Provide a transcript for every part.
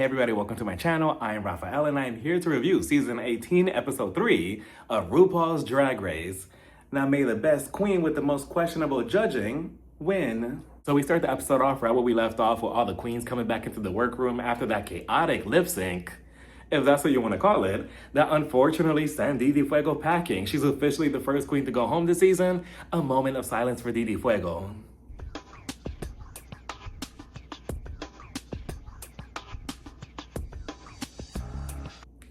Hey everybody, welcome to my channel. I am Raphael and I am here to review season 18, episode 3 of RuPaul's Drag Race. Now may the best queen with the most questionable judging win. So we start the episode off right where we left off with all the queens coming back into the workroom after that chaotic lip sync, if that's what you want to call it, that unfortunately sent Didi Fuego packing. She's officially the first queen to go home this season. A moment of silence for Didi Fuego.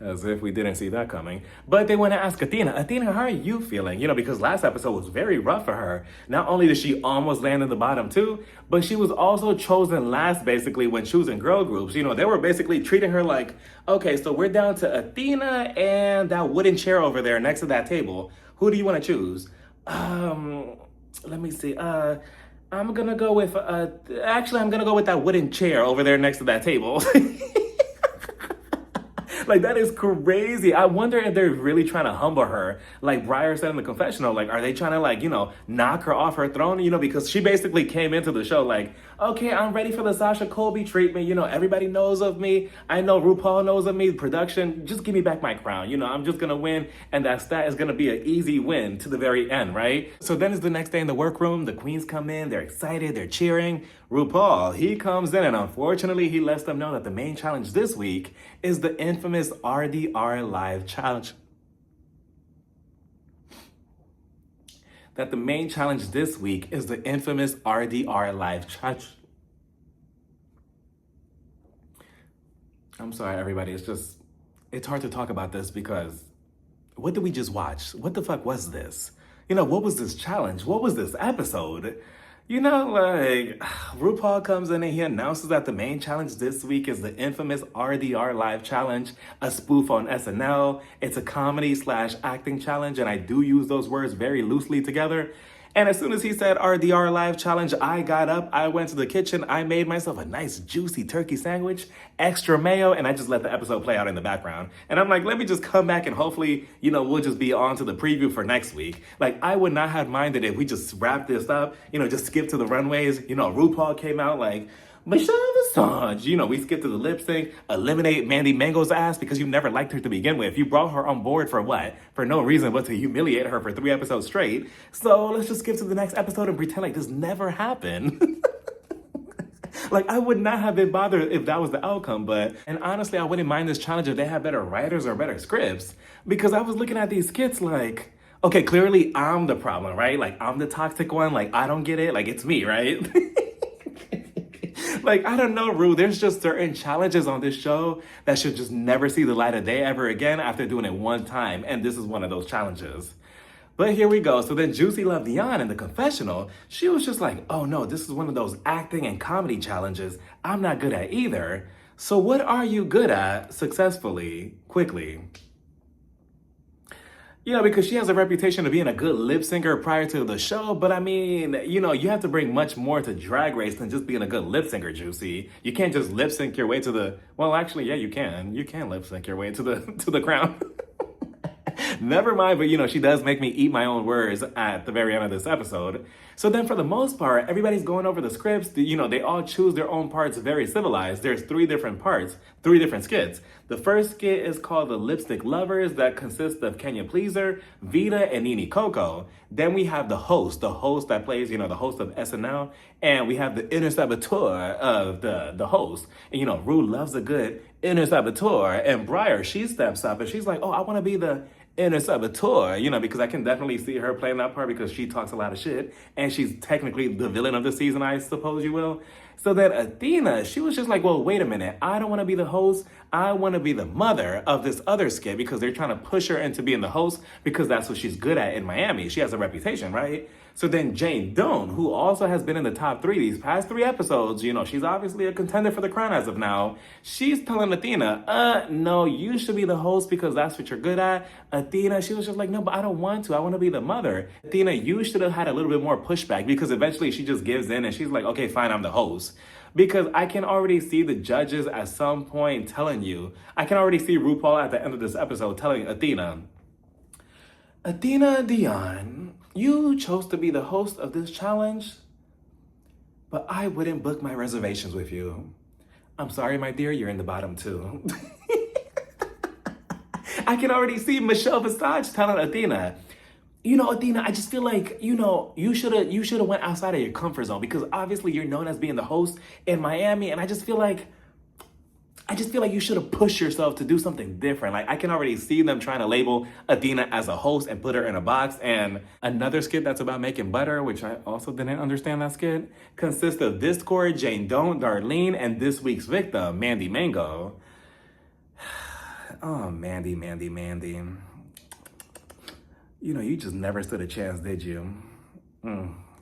As if we didn't see that coming. But they want to ask Athena, Athena, how are you feeling? You know, because last episode was very rough for her. Not only did she almost land in the bottom two, but she was also chosen last basically when choosing girl groups. You know, they were basically treating her like, okay, so we're down to Athena and that wooden chair over there next to that table. Who do you want to choose? Let me see. I'm gonna go with, actually, I'm gonna go with that wooden chair over there next to that table. Like, that is crazy. I wonder if they're really trying to humble her. Like Briar said in the confessional, like, are they trying to, like, you know, knock her off her throne? You know, because she basically came into the show like, okay, I'm ready for the Sasha Colby treatment. You know, everybody knows of me. I know RuPaul knows of me. Production, just give me back my crown. You know, I'm just going to win. And that is going to be an easy win to the very end, right? So then it's the next day in the workroom. The queens come in. They're excited. They're cheering. RuPaul, he comes in and unfortunately he lets them know that the main challenge this week is the infamous RDR live challenge. That the main challenge this week is the infamous RDR live challenge. I'm sorry, everybody. It's hard to talk about this because what did we just watch? What the fuck was this? You know, what was this challenge? What was this episode? You know, like, RuPaul comes in and he announces that the main challenge this week is the infamous RDR Live Challenge, a spoof on SNL. It's a comedy/acting challenge, and I do use those words very loosely together. And as soon as he said RDR Live Challenge, I got up, I went to the kitchen, I made myself a nice juicy turkey sandwich, extra mayo, and I just let the episode play out in the background. And I'm like, let me just come back and hopefully, you know, we'll just be on to the preview for next week. Like, I would not have minded if we just wrapped this up, you know, just skip to the runways. You know, RuPaul came out like, Michelle Visage, you know, we skipped to the lip sync, eliminate Mandy Mango's ass because you never liked her to begin with. You brought her on board for what? For no reason but to humiliate her for 3 episodes straight. So let's just skip to the next episode and pretend like this never happened. Like, I would not have been bothered if that was the outcome, and honestly, I wouldn't mind this challenge if they had better writers or better scripts, because I was looking at these skits like, okay, clearly I'm the problem, right? Like, I'm the toxic one, like, I don't get it, like, it's me, right? Like, I don't know, Ru, there's just certain challenges on this show that should just never see the light of day ever again after doing it one time, and this is one of those challenges. But here we go. So then Juicy Love Dion in the confessional, she was just like, oh no, this is one of those acting and comedy challenges I'm not good at either. So what are you good at successfully, quickly? You know, because she has a reputation of being a good lip syncer prior to the show, but I mean, you know, you have to bring much more to Drag Race than just being a good lip syncer, Juicy. You can't just lip sync your way to the, well, actually, yeah, you can. You can lip sync your way to the crown. Never mind, but you know, she does make me eat my own words at the very end of this episode. So then for the most part, everybody's going over the scripts. You know, they all choose their own parts very civilized. There's 3 different parts, 3 different skits. The first skit is called The Lipstick Lovers that consists of Kenya Pleaser, Vita, and Nini Coco. Then we have the host that plays, you know, the host of SNL. And we have the inner saboteur of the host. And you know, Ru loves a good inner saboteur. And Briar, she steps up and she's like, oh, I want to be the inner saboteur, you know, because I can definitely see her playing that part because she talks a lot of shit and she's technically the villain of the season, I suppose you will. So then Athena, she was just like, well, wait a minute. I don't want to be the host. I want to be the mother of this other skit because they're trying to push her into being the host because that's what she's good at in Miami. She has a reputation, right? So then Jane Doan, who also has been in the top 3 these past 3 episodes, you know, she's obviously a contender for the crown as of now. She's telling Athena, no, you should be the host because that's what you're good at. Athena, she was just like, no, but I don't want to. I want to be the mother. Athena, you should have had a little bit more pushback because eventually she just gives in and she's like, okay, fine, I'm the host. Because I can already see the judges at some point telling you, I can already see RuPaul at the end of this episode telling Athena, Athena Dion, you chose to be the host of this challenge, but I wouldn't book my reservations with you. I'm sorry, my dear, you're in the bottom two. I can already see Michelle Visage telling Athena, Athena, I just feel like, you should have went outside of your comfort zone because obviously you're known as being the host in Miami, and I just feel like you should have pushed yourself to do something different. Like, I can already see them trying to label Athena as a host and put her in a box. And another skit that's about making butter, which I also didn't understand that skit, consists of Discord, Jane Don't, Darlene, and this week's victim, Mandy Mango. Oh, Mandy. You just never stood a chance, did you?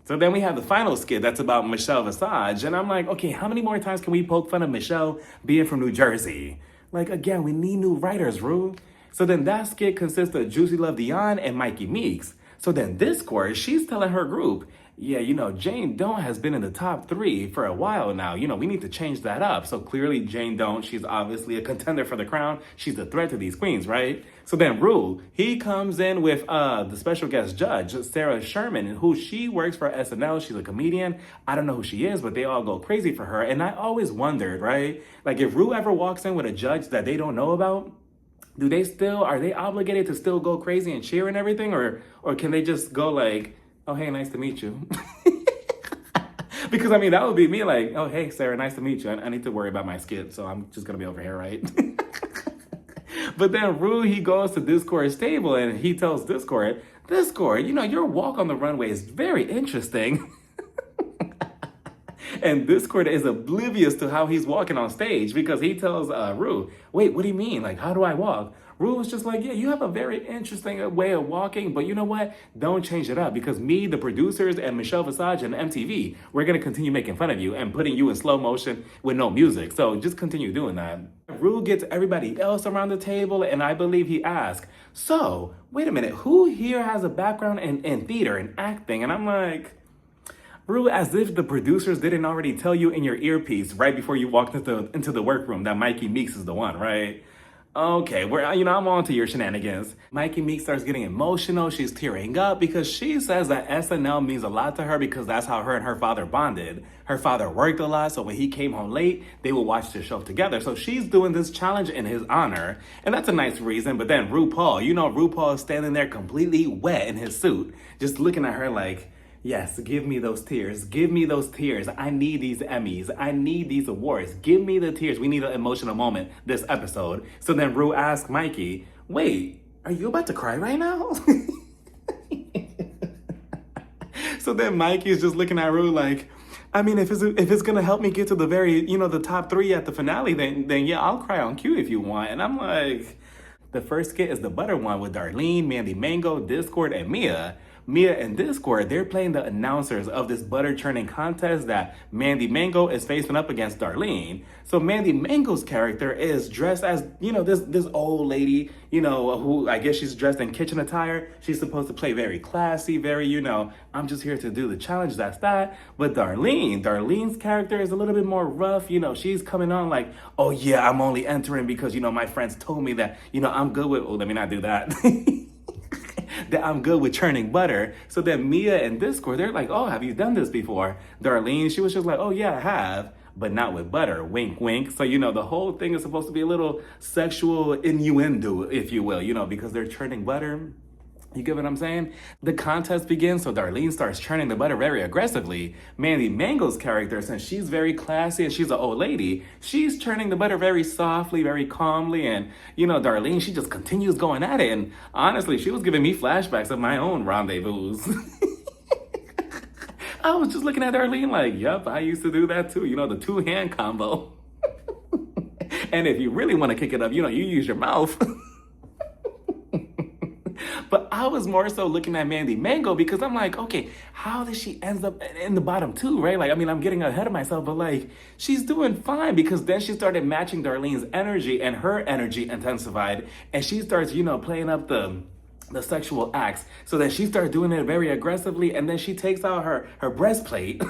So then we have the final skit that's about Michelle Visage. And I'm like, okay, how many more times can we poke fun of Michelle being from New Jersey? Like, again, we need new writers, Rue. So then that skit consists of Juicy Love Dion and Mikey Meeks. So then Discord, she's telling her group, yeah, Jane Don't has been in the top 3 for a while now. We need to change that up. So clearly Jane Don't, she's obviously a contender for the crown. She's a threat to these queens, right? So then Rue, he comes in with the special guest judge, Sarah Sherman, who she works for SNL. She's a comedian. I don't know who she is, but they all go crazy for her. And I always wondered, right? Like, if Rue ever walks in with a judge that they don't know about, are they obligated to still go crazy and cheer and everything? Or can they just go like, oh, hey, nice to meet you? Because, that would be me like, oh, hey, Sarah, nice to meet you. I need to worry about my skit, so I'm just going to be over here, right? But then Rue, he goes to Discord's table and he tells Discord, your walk on the runway is very interesting. And Discord is oblivious to how he's walking on stage because he tells Rue, wait, what do you mean? Like, how do I walk? Rue was just like, yeah, you have a very interesting way of walking, but you know what? Don't change it up because me, the producers, and Michelle Visage and MTV, we're going to continue making fun of you and putting you in slow motion with no music. So just continue doing that. Rue gets everybody else around the table, and I believe he asked, so, wait a minute, who here has a background in theater and acting? And I'm like, Rue, as if the producers didn't already tell you in your earpiece right before you walked into the workroom that Mikey Meeks is the one, right? Okay, I'm on to your shenanigans. Mikey Meeks starts getting emotional. She's tearing up because she says that SNL means a lot to her because that's how her and her father bonded. Her father worked a lot, so when he came home late, they would watch the show together. So she's doing this challenge in his honor, and that's a nice reason. But then RuPaul, RuPaul is standing there completely wet in his suit, just looking at her like, yes, give me those tears. Give me those tears. I need these Emmys. I need these awards. Give me the tears. We need an emotional moment this episode. So then Rue asks Mikey, wait, are you about to cry right now? So then Mikey's just looking at Rue like, if it's gonna help me get to the very, the top 3 at the finale, then yeah, I'll cry on cue if you want. And I'm like, the first skit is the butter one with Darlene, Mandy Mango, Discord, and Mia. Mia and Discord, they're playing the announcers of this butter churning contest that Mandy Mango is facing up against Darlene. So Mandy Mango's character is dressed as, this old lady, who I guess she's dressed in kitchen attire. She's supposed to play very classy, very, I'm just here to do the challenge, that's that. But Darlene's character is a little bit more rough. She's coming on like, oh yeah, I'm only entering because, my friends told me that, I'm good with, let me not do that. That I'm good with churning butter. So then Mia and Discord, they're like, oh, have you done this before? Darlene, she was just like, oh yeah, I have, but not with butter, wink, wink. So, the whole thing is supposed to be a little sexual innuendo, if you will, because they're churning butter. You get what I'm saying? The contest begins, so Darlene starts churning the butter very aggressively. Mandy Mango's character, since she's very classy and she's an old lady, she's churning the butter very softly, very calmly, and, Darlene, she just continues going at it, and honestly, she was giving me flashbacks of my own rendezvous. I was just looking at Darlene like, yep, I used to do that too, the 2-hand combo. And if you really want to kick it up, you use your mouth. But I was more so looking at Mandy Mango because I'm like, okay, how does she end up in the bottom 2, right? Like, I'm getting ahead of myself, but like, she's doing fine because then she started matching Darlene's energy and her energy intensified. And she starts, playing up the sexual acts. So then she starts doing it very aggressively. And then she takes out her breastplate.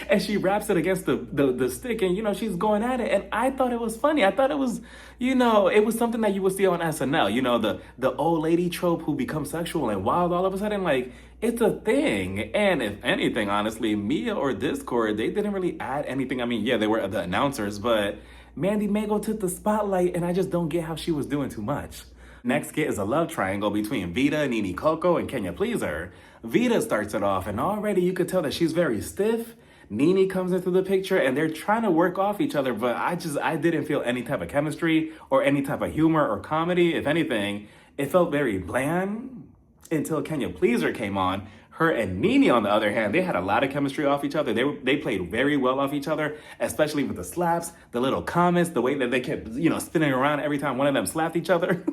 And she wraps it against the stick, and she's going at it. And I thought it was funny. I thought it was, it was something that you would see on SNL. The old lady trope who becomes sexual and wild all of a sudden. Like, it's a thing. And if anything, honestly, Mia or Discord, they didn't really add anything. I mean, yeah, they were the announcers, but Mandy Mago took the spotlight, and I just don't get how she was doing too much. Next skit is a love triangle between Vita, Nene Coco, and Kenya Pleaser. Vita starts it off, and already you could tell that she's very stiff. Nene comes into the picture, and they're trying to work off each other, but I didn't feel any type of chemistry or any type of humor or comedy. If anything, it felt very bland until Kenya Pleaser came on. Her and Nene, on the other hand, they had a lot of chemistry off each other. They played very well off each other, especially with the slaps, the little comments, the way that they kept, spinning around every time one of them slapped each other.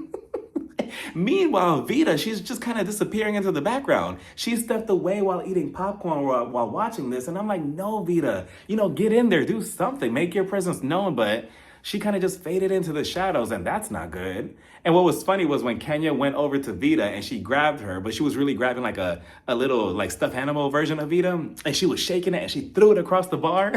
Meanwhile, Vita, she's just kind of disappearing into the background. She stepped away while eating popcorn while watching this. And I'm like, no, Vita, get in there, do something, make your presence known. But she kind of just faded into the shadows, and that's not good. And what was funny was when Kenya went over to Vita and she grabbed her, but she was really grabbing like a little like stuffed animal version of Vita, and she was shaking it and she threw it across the bar.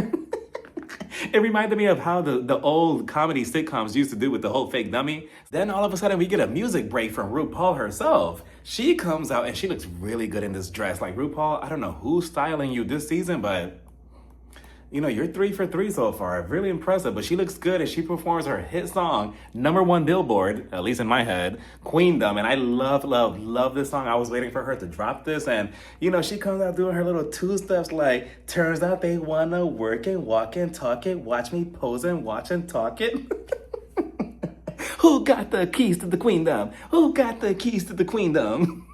It reminded me of how the old comedy sitcoms used to do with the whole fake dummy. Then all of a sudden we get a music break from RuPaul herself. She comes out and she looks really good in this dress. Like, RuPaul, I don't know who's styling you this season, but you're 3 for 3 so far. Really impressive, but she looks good and she performs her hit song, #1 Billboard, at least in my head, Queendom. And I love, love, love this song. I was waiting for her to drop this. And, she comes out doing her little two steps like, turns out they wanna work and walk and talk it. Watch me pose and watch and talk it. Who got the keys to the queendom? Who got the keys to the queendom?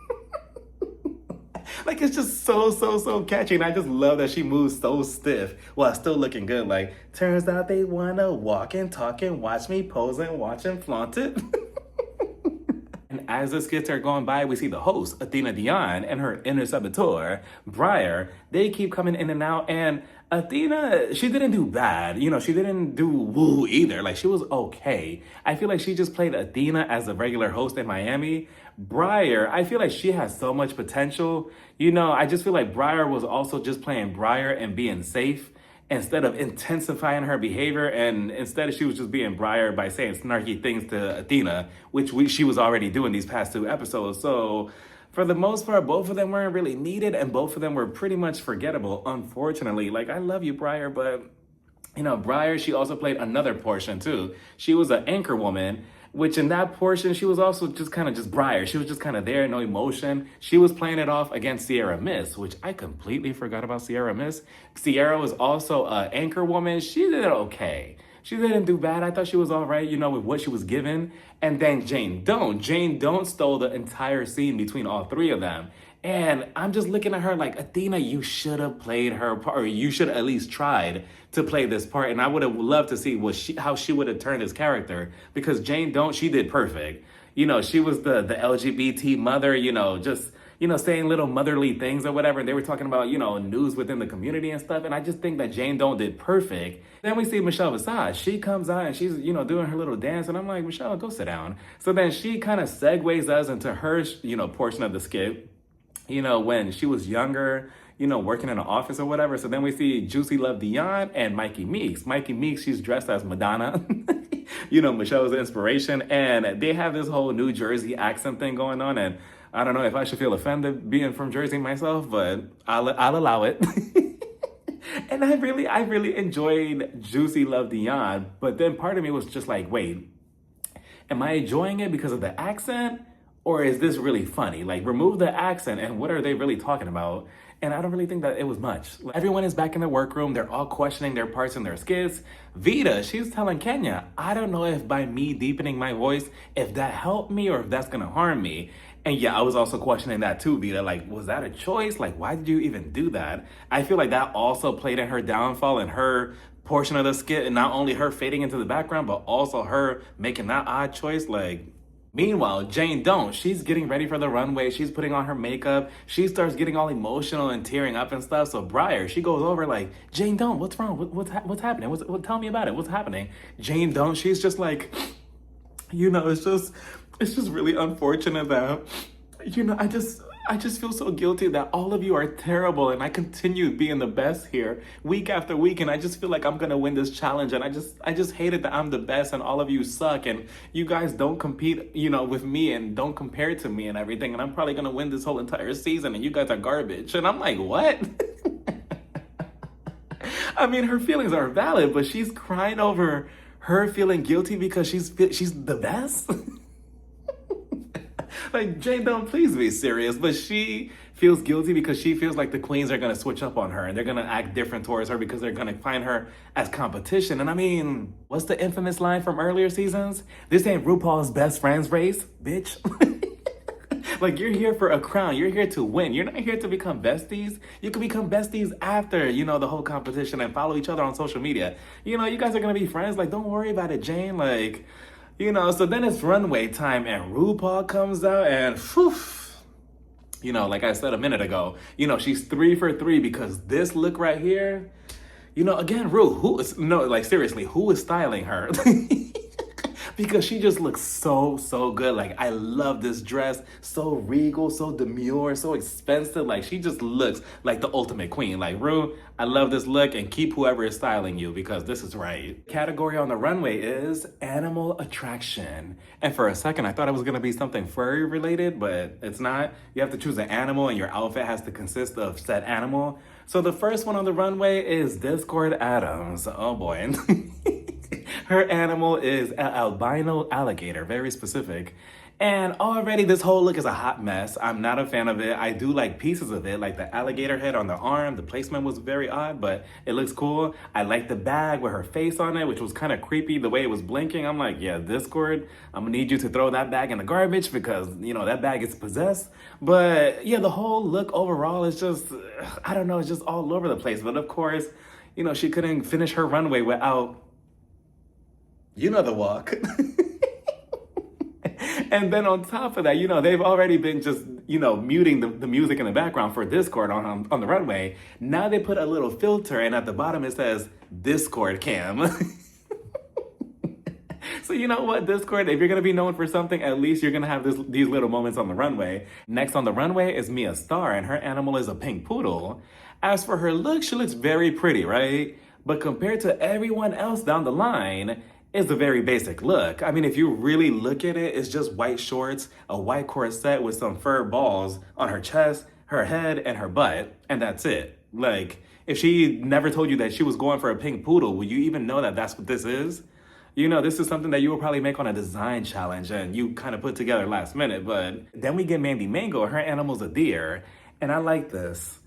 Like, it's just so catchy. And I just love that she moves so stiff while still looking good. Like, turns out they wanna walk and talk and watch me pose and watch and flaunt it. And as the skits are going by, we see the host, Athena Dion, and her inner saboteur, Briar. They keep coming in and out. And Athena, she didn't do bad. She didn't do woo either. Like, she was okay. I feel like she just played Athena as a regular host in Miami. Briar, I feel like she has so much potential. I just feel like Briar was also just playing Briar and being safe instead of intensifying her behavior. And instead, she was just being Briar by saying snarky things to Athena, which she was already doing these past 2 episodes. So for the most part, both of them weren't really needed, and both of them were pretty much forgettable, unfortunately. Like, I love you, Briar, but, Briar, she also played another portion, too. She was an anchor woman, which in that portion, she was also just kind of just Briar. She was just kind of there, no emotion. She was playing it off against Sierra Miss, which I completely forgot about Sierra Miss. Sierra was also an anchor woman. She did okay. She didn't do bad. I thought she was all right, with what she was given. And then Jane Don't stole the entire scene between all 3 of them. And I'm just looking at her like, Athena, you should have played her part, or you should have at least tried to play this part. And I would have loved to see how she would have turned this character, because Jane Don't, she did perfect. She was the LGBT mother, just, saying little motherly things or whatever. And they were talking about, news within the community and stuff. And I just think that Jane Don't did perfect. Then we see Michelle Visage. She comes out and she's, doing her little dance. And I'm like, Michelle, go sit down. So then she kind of segues us into her, portion of the skit. When she was younger, working in an office or whatever. So then we see Juicy Love Dion and Mikey Meeks. Mikey Meeks, she's dressed as Madonna. Michelle's inspiration. And they have this whole New Jersey accent thing going on. And I don't know if I should feel offended being from Jersey myself, but I'll allow it. And I really enjoyed Juicy Love Dion. But then part of me was just like, wait, am I enjoying it because of the accent? Or is this really funny? Like, remove the accent and what are they really talking about? And I don't really think that it was much. Everyone is back in the workroom. They're all questioning their parts in their skits. Vita, she's telling Kenya, I don't know if by me deepening my voice, if that helped me or if that's gonna harm me. And yeah, I was also questioning that too, Vita. Like, was that a choice? Like, why did you even do that? I feel like that also played in her downfall and her portion of the skit, and not only her fading into the background, but also her making that odd choice. Like, meanwhile, Jane Don't, she's getting ready for the runway. She's putting on her makeup. She starts getting all emotional and tearing up and stuff. So Briar, she goes over like, Jane Don't, what's wrong? What's happening? Tell me about it. What's happening? Jane Don't, she's just like, it's just really unfortunate that, I just feel so guilty that all of you are terrible and I continue being the best here week after week, and I just feel like I'm gonna win this challenge, and I just hate it that I'm the best and all of you suck and you guys don't compete, with me and don't compare to me and everything, and I'm probably gonna win this whole entire season and you guys are garbage. And I'm like, what? I mean, her feelings are valid, but she's crying over her feeling guilty because she's the best? Like, Jane, don't please be serious, but she feels guilty because she feels like the queens are gonna switch up on her and they're gonna act different towards her because they're gonna find her as competition. And I mean, what's the infamous line from earlier seasons? This ain't RuPaul's best friends race, bitch. Like, you're here for a crown. You're here to win. You're not here to become besties. You can become besties after, the whole competition and follow each other on social media. You guys are gonna be friends. Like, don't worry about it, Jane. Like, so then it's runway time and RuPaul comes out and whew, like I said a minute ago, she's 3 for 3 because this look right here, again, seriously, who is styling her? Because she just looks so, so good. Like, I love this dress. So regal, so demure, so expensive. Like, she just looks like the ultimate queen. Like, Ru, I love this look, and keep whoever is styling you because this is right. Category on the runway is animal attraction. And for a second, I thought it was gonna be something furry related, but it's not. You have to choose an animal and your outfit has to consist of said animal. So the first one on the runway is Discord Adams. Oh boy. Her animal is an albino alligator, very specific. And already this whole look is a hot mess. I'm not a fan of it. I do like pieces of it, like the alligator head on the arm. The placement was very odd, but it looks cool. I like the bag with her face on it, which was kind of creepy, the way it was blinking. I'm like, yeah, Discord, I'm gonna need you to throw that bag in the garbage because, that bag is possessed. But yeah, the whole look overall is just, I don't know, it's just all over the place. But of course, she couldn't finish her runway without, the walk. And then on top of that, they've already been just, muting the music in the background for Discord on the runway. Now they put a little filter and at the bottom it says Discord cam. So you know what, Discord, if you're gonna be known for something, at least you're gonna have these little moments on the runway. Next on the runway is Mia Starr, and her animal is a pink poodle. As for her look, she looks very pretty, right? But compared to everyone else down the line, it's a very basic look. I mean, if you really look at it, it's just white shorts, a white corset with some fur balls on her chest, her head, and her butt, and that's it. Like, if she never told you that she was going for a pink poodle, would you even know that that's what this is? This is something that you will probably make on a design challenge and you kind of put together last minute. But then we get Mandy Mango, her animal's a deer, and I like this.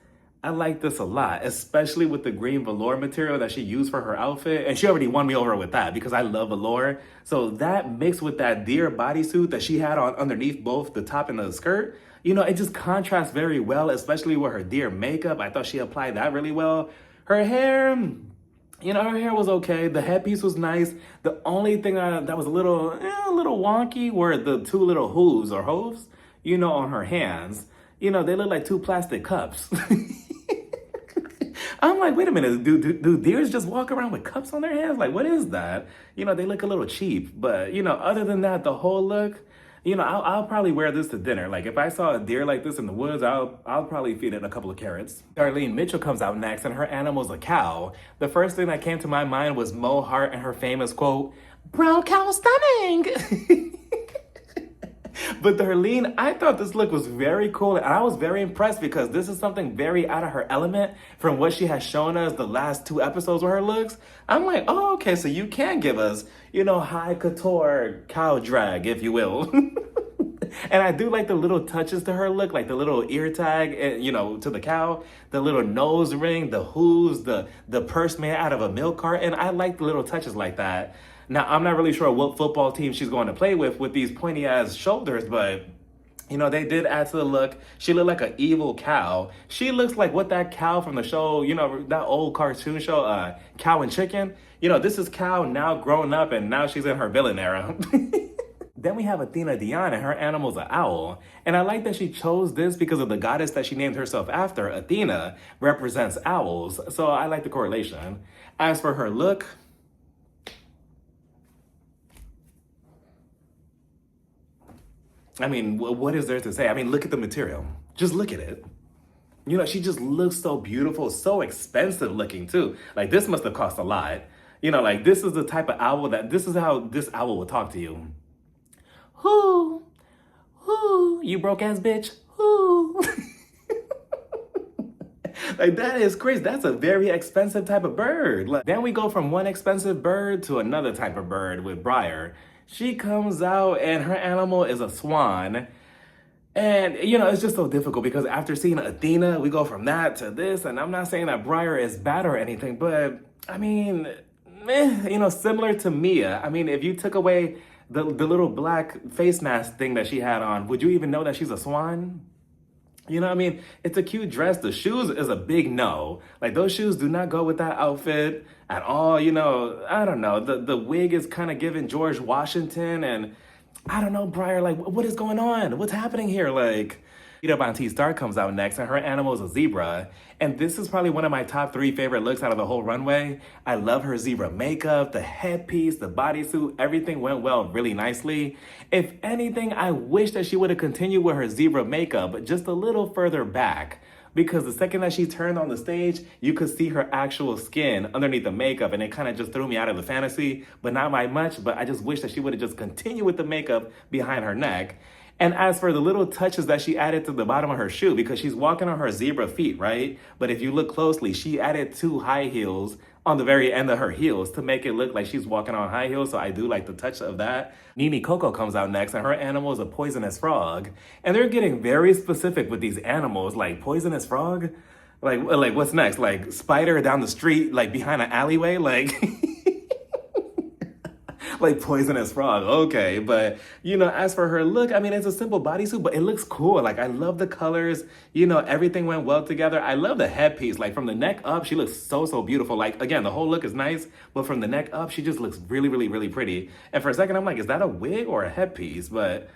I like this a lot, especially with the green velour material that she used for her outfit. And she already won me over with that because I love velour. So that mixed with that deer bodysuit that she had on underneath both the top and the skirt, it just contrasts very well, especially with her deer makeup. I thought she applied that really well. Her hair, her hair was okay. The headpiece was nice. The only thing that was a little wonky were the two little hooves or hoves, on her hands. They look like two plastic cups. I'm like, wait a minute, do deers just walk around with cups on their hands? Like, what is that? They look a little cheap. But, other than that, the whole look, I'll probably wear this to dinner. Like, if I saw a deer like this in the woods, I'll probably feed it a couple of carrots. Darlene Mitchell comes out next, and her animal's a cow. The first thing that came to my mind was Mo Hart and her famous quote, "Brown cow stunning." But Darlene, I thought this look was very cool, and I was very impressed because this is something very out of her element from what she has shown us the last 2 episodes with her looks. I'm like, oh, okay, so you can give us, high couture cow drag, if you will. And I do like the little touches to her look, like the little ear tag, to the cow, the little nose ring, the hooves, the purse made out of a milk carton. I like the little touches like that. Now, I'm not really sure what football team she's going to play with these pointy-ass shoulders, but, they did add to the look. She looked like an evil cow. She looks like what that cow from the show, that old cartoon show, Cow and Chicken. This is Cow now grown up, and now she's in her villain era. Then we have Athena Dion, and her animal's an owl. And I like that she chose this because of the goddess that she named herself after. Athena represents owls, so I like the correlation. As for her look, I mean, what is there to say? I mean, look at the material. Just look at it. You know, she just looks so beautiful, so expensive looking too. Like this must have cost a lot. You know, like this is the type of owl this is how this owl will talk to you. Whoo, whoo, you broke ass bitch. Whoo. Like that is crazy. That's a very expensive type of bird. Like, then we go from one expensive bird to another type of bird with Briar. She comes out and her animal is a swan. And, you know, it's just so difficult because after seeing Athena, we go from that to this. And I'm not saying that Briar is bad or anything, but I mean, you know, similar to Mia. I mean, if you took away the little black face mask thing that she had on, would you even know that she's a swan? You know what I mean? It's a cute dress. The shoes is a big no. Like those shoes do not go with that outfit at all. You know, I don't know. The wig is kind of giving George Washington and I don't know, Briar, like what is going on? What's happening here? Like, Rita Von Star comes out next and her animal is a zebra. And this is probably one of my top 3 favorite looks out of the whole runway. I love her zebra makeup, the headpiece, the bodysuit, everything went well really nicely. If anything, I wish that she would have continued with her zebra makeup just a little further back. Because the second that she turned on the stage, you could see her actual skin underneath the makeup and it kind of just threw me out of the fantasy, but not by much, but I just wish that she would have just continued with the makeup behind her neck. And as for the little touches that she added to the bottom of her shoe, because she's walking on her zebra feet, right? But if you look closely, she added 2 high heels on the very end of her heels to make it look like she's walking on high heels. So I do like the touch of that. Nene Coco comes out next and her animal is a poisonous frog. And they're getting very specific with these animals, like poisonous frog? Like what's next? Like spider down the street, like behind an alleyway? Like... like poisonous frog, okay. But, you know, as for her look, I mean, it's a simple bodysuit, but it looks cool. Like, I love the colors. You know, everything went well together. I love the headpiece. Like, from the neck up, she looks so, so beautiful. Like, again, the whole look is nice, but from the neck up, she just looks really, really, really pretty. And for a second, I'm like, is that a wig or a headpiece? But...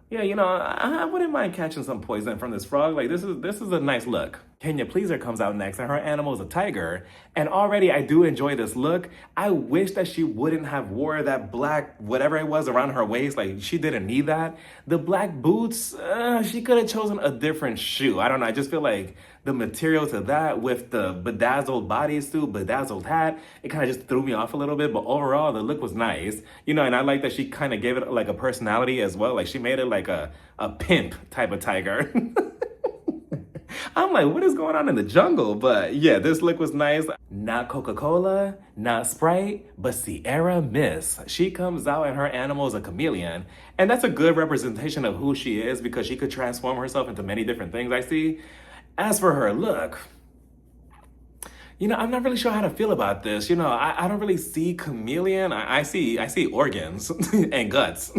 yeah, you know, I wouldn't mind catching some poison from this frog. Like, this is a nice look. Kenya Pleaser comes out next, and her animal is a tiger. And already, I do enjoy this look. I wish that she wouldn't have wore that black whatever it was around her waist. Like, she didn't need that. The black boots, she could have chosen a different shoe. I don't know. I just feel like the material to that with the bedazzled bodysuit, bedazzled hat, it kind of just threw me off a little bit. But overall, the look was nice. You know, and I like that she kind of gave it like a personality as well. Like, she made it like a pimp type of tiger. I'm like, what is going on in the jungle? But yeah, this look was nice. Not Coca-Cola, not Sprite, but Sierra Mist. She comes out and her animal is a chameleon. And that's a good representation of who she is because she could transform herself into many different things, I see. As for her look, you know, I'm not really sure how to feel about this. You know, I don't really see chameleon. I see organs and guts.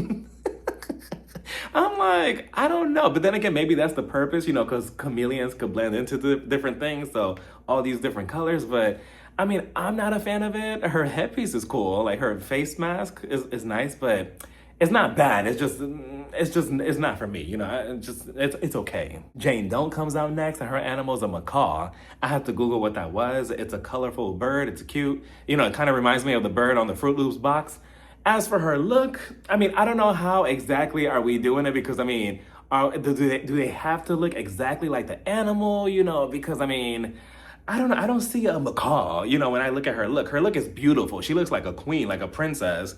I'm like, I don't know. But then again, maybe that's the purpose, you know, because chameleons could blend into the different things. So all these different colors. But I mean, I'm not a fan of it. Her headpiece is cool. Like her face mask is nice, but it's not bad. It's not for me. You know, it's okay. Jane Don't comes out next and her animal's a macaw. I have to Google what that was. It's a colorful bird. It's cute. You know, it kind of reminds me of the bird on the Fruit Loops box. As for her look, I mean, I don't know how exactly are we doing it because, I mean, do they have to look exactly like the animal, you know? Because, I mean, I don't know. I don't see a macaw, you know, when I look at her look. Her look is beautiful. She looks like a queen, like a princess.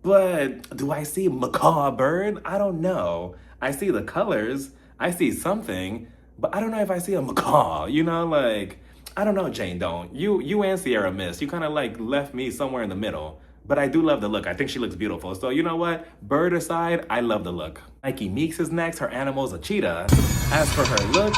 But do I see macaw bird? I don't know. I see the colors. I see something. But I don't know if I see a macaw, you know? Like, I don't know, Jane Don't. You and Sierra Mist, you kind of, like, left me somewhere in the middle. But I do love the look. I think she looks beautiful. So you know what? Bird aside, I love the look. Nike Meeks is next. Her animal's a cheetah. As for her look,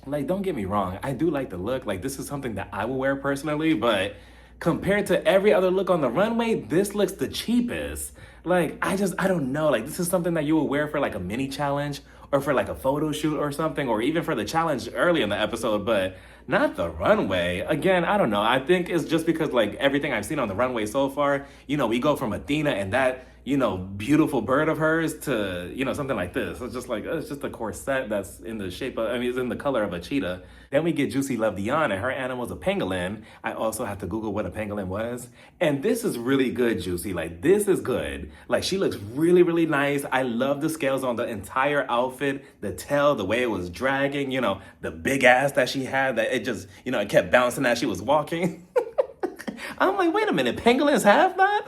like, don't get me wrong. I do like the look. Like, this is something that I will wear personally, but compared to every other look on the runway, this looks the cheapest. Like, I don't know. Like, this is something that you would wear for like a mini challenge or for like a photo shoot or something, or even for the challenge early in the episode, but not the runway. Again, I don't know. I think it's just because like everything I've seen on the runway so far, you know, we go from Athena and that, beautiful bird of hers to, something like this. It's just like, it's just a corset that's in the shape of, it's in the color of a cheetah. Then we get Juicy Love Dion, and her animal's a pangolin. I also have to Google what a pangolin was. And this is really good, Juicy. Like, this is good. Like, she looks really, really nice. I love the scales on the entire outfit, the tail, the way it was dragging, the big ass that she had, that it just, it kept bouncing as she was walking. I'm like, wait a minute, pangolins have that?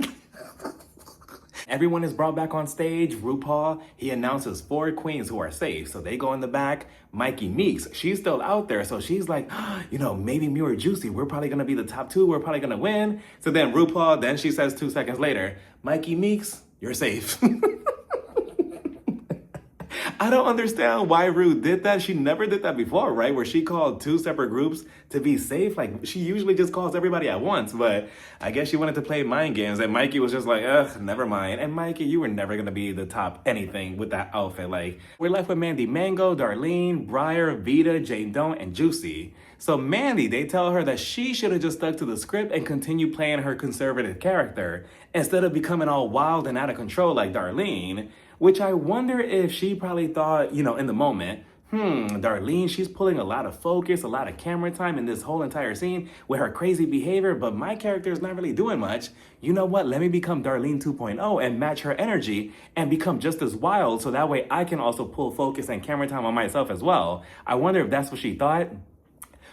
Everyone is brought back on stage. RuPaul, he announces 4 queens who are safe. So they go in the back. Mikey Meeks, she's still out there. So she's like, maybe me or Juicy, we're probably going to be the top 2. We're probably going to win. So then RuPaul, then she says 2 seconds later, Mikey Meeks, you're safe. I don't understand why Ru did that. She never did that before, right? Where she called 2 separate groups to be safe. Like, she usually just calls everybody at once, but I guess she wanted to play mind games, and Mikey was just like, ugh, never mind. And Mikey, you were never gonna be the top anything with that outfit. Like, we're left with Mandy Mango, Darlene, Briar, Vita, Jane Doe, and Juicy. So Mandy, they tell her that she should have just stuck to the script and continued playing her conservative character instead of becoming all wild and out of control like Darlene. Which I wonder if she probably thought, in the moment, Darlene, she's pulling a lot of focus, a lot of camera time in this whole entire scene with her crazy behavior, but my character is not really doing much. You know what? Let me become Darlene 2.0 and match her energy and become just as wild, so that way I can also pull focus and camera time on myself as well. I wonder if that's what she thought.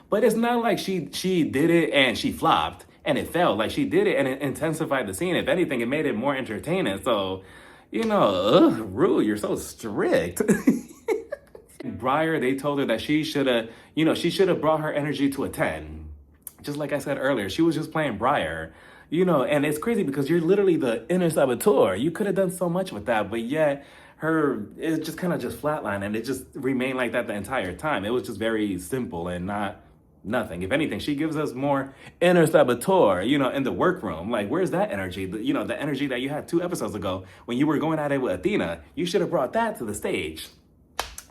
But it's not like she did it and she flopped and it failed. Like, she did it and it intensified the scene. If anything, it made it more entertaining. So, Ru, you're so strict. Briar, they told her that she should have brought her energy to a 10. Just like I said earlier, she was just playing Briar. And it's crazy because you're literally the inner saboteur. You could have done so much with that, but yet it just kind of just flatlined, and it just remained like that the entire time. It was just very simple and not nothing. If anything, she gives us more inner saboteur, in the workroom. Like, where's that energy? The energy that you had 2 episodes ago when you were going at it with Athena. You should have brought that to the stage.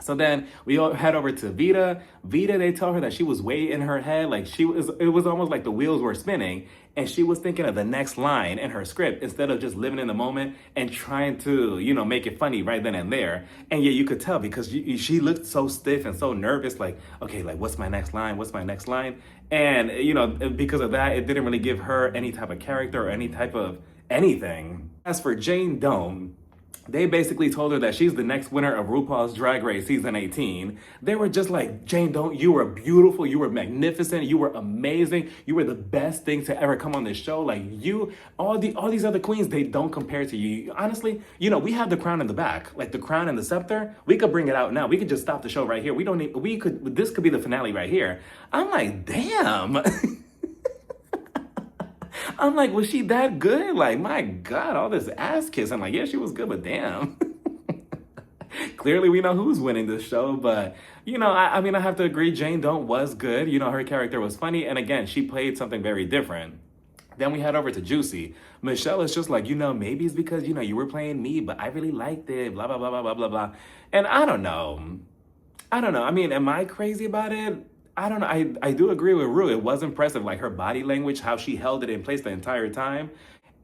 So then we all head over to Vita. Vita, they tell her that she was way in her head. Like, it was almost like the wheels were spinning, and she was thinking of the next line in her script instead of just living in the moment and trying to, make it funny right then and there. And yet you could tell because she looked so stiff and so nervous, like, okay, like, what's my next line? What's my next line? And, because of that, it didn't really give her any type of character or any type of anything. As for Jane Doe, they basically told her that she's the next winner of RuPaul's Drag Race Season 18. They were just like, Jane Doe, you were beautiful, you were magnificent, you were amazing, you were the best thing to ever come on this show. Like, all these other queens, they don't compare to you. Honestly, we have the crown in the back, like the crown and the scepter. We could bring it out now. We could just stop the show right here. This could be the finale right here. I'm like, damn. I'm like, was she that good? Like, my God, all this ass kissing. Like, yeah, she was good, but damn. Clearly, we know who's winning this show, but, I have to agree, Jane Doe was good. Her character was funny, and again, she played something very different. Then we head over to Juicy. Michelle is just like, maybe it's because, you were playing me, but I really liked it, blah, blah, blah, blah, blah, blah, blah. And I don't know. Am I crazy about it? I don't know. I do agree with Ru. It was impressive, like her body language, how she held it in place the entire time.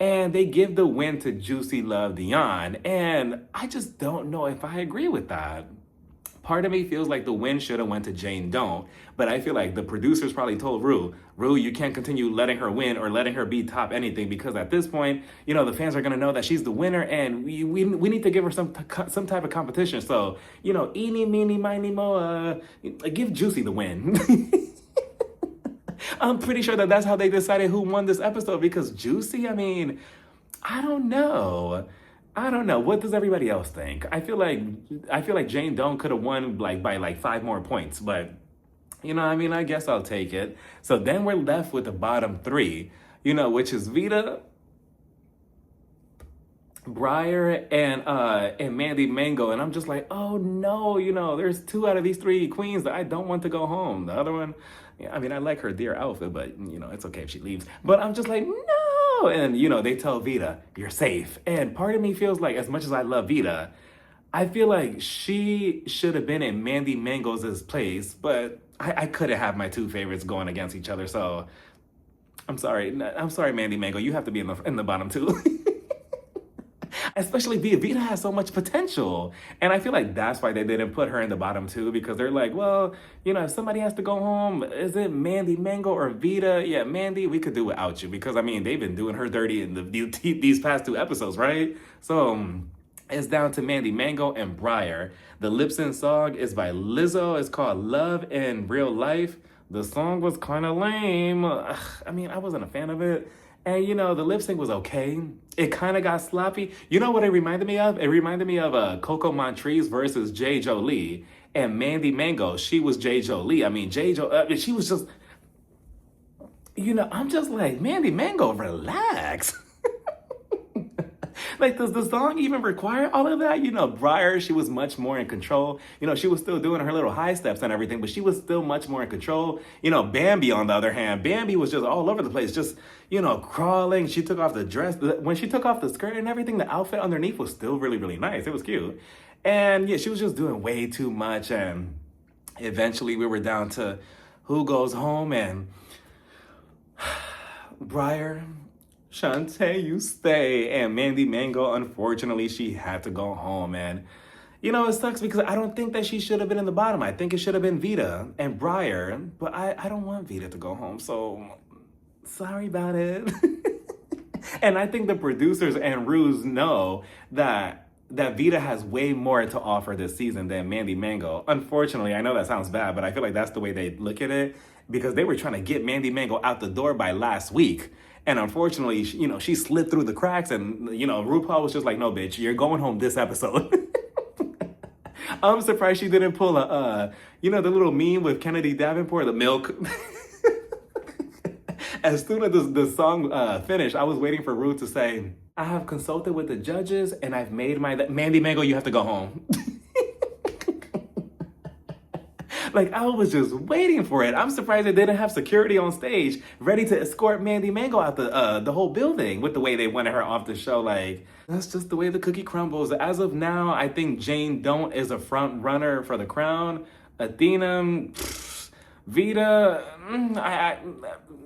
And they give the win to Juicy Love Dion. And I just don't know if I agree with that. Part of me feels like the win should have went to Jane Doe, but I feel like the producers probably told Ru, you can't continue letting her win or letting her be top anything, because at this point, the fans are gonna know that she's the winner, and we need to give her some type of competition. So, eeny, meeny, miny, mo, give Juicy the win. I'm pretty sure that's how they decided who won this episode, because Juicy, I don't know. What does everybody else think? I feel like Jane Doe could have won by 5 more points, but I guess I'll take it. So then we're left with the bottom 3, which is Vita, Briar, and Mandy Mango. And I'm just like, oh no, there's 2 out of these 3 queens that I don't want to go home. The other one, I like her dear outfit, but it's okay if she leaves. But I'm just like, no. And, they tell Vita, you're safe. And part of me feels like, as much as I love Vita, I feel like she should have been in Mandy Mango's place, but I couldn't have my 2 favorites going against each other. So I'm sorry, Mandy Mango. You have to be in the bottom 2. Especially Vita. Vita has so much potential. And I feel like that's why they didn't put her in the bottom two, because they're like, well, if somebody has to go home, is it Mandy Mango or Vita? Yeah, Mandy, we could do without you, because they've been doing her dirty in these past two episodes, right? So it's down to Mandy Mango and Briar. The lip sync song is by Lizzo. It's called Love in Real Life. The song was kind of lame. I wasn't a fan of it. And the lip sync was okay. It kind of got sloppy. You know what it reminded me of? It reminded me of Coco Montrese versus J. Jolie. And Mandy Mango, she was J. Jolie. She was just, I'm just like, Mandy Mango, relax. Like, does the song even require all of that? Briar, she was much more in control. She was still doing her little high steps and everything, but she was still much more in control. Bambi, on the other hand, Bambi was just all over the place, just, crawling. She took off the dress. When she took off the skirt and everything, the outfit underneath was still really, really nice. It was cute. And yeah, she was just doing way too much. And eventually we were down to who goes home, and Briar, Shantae, you stay. And Mandy Mango, unfortunately, she had to go home. And, it sucks because I don't think that she should have been in the bottom. I think it should have been Vita and Briar. But I don't want Vita to go home. So, sorry about it. And I think the producers and Ruse know that Vita has way more to offer this season than Mandy Mango. Unfortunately, I know that sounds bad, but I feel like that's the way they look at it, because they were trying to get Mandy Mango out the door by last week. And unfortunately, she slid through the cracks, and, RuPaul was just like, no, bitch, you're going home this episode. I'm surprised she didn't pull the little meme with Kennedy Davenport, the milk. As soon as the song finished, I was waiting for Ru to say, I have consulted with the judges and I've made Mandy Mango, you have to go home. Like, I was just waiting for it. I'm surprised they didn't have security on stage ready to escort Mandy Mango out the whole building with the way they wanted her off the show. Like, that's just the way the cookie crumbles. As of now, I think Jane Don't is a front runner for the crown. Athena, Vita,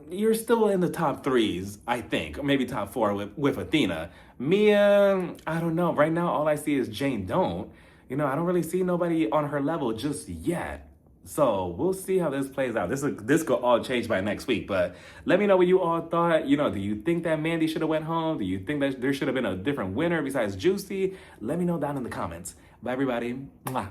you're still in the top threes, I think. Or maybe top four with Athena. Mia, I don't know. Right now, all I see is Jane Don't. I don't really see nobody on her level just yet. So we'll see how this plays out. This could all change by next week. But let me know what you all thought. Do you think that Mandy should have went home? Do you think that there should have been a different winner besides Juicy? Let me know down in the comments. Bye, everybody. Mwah.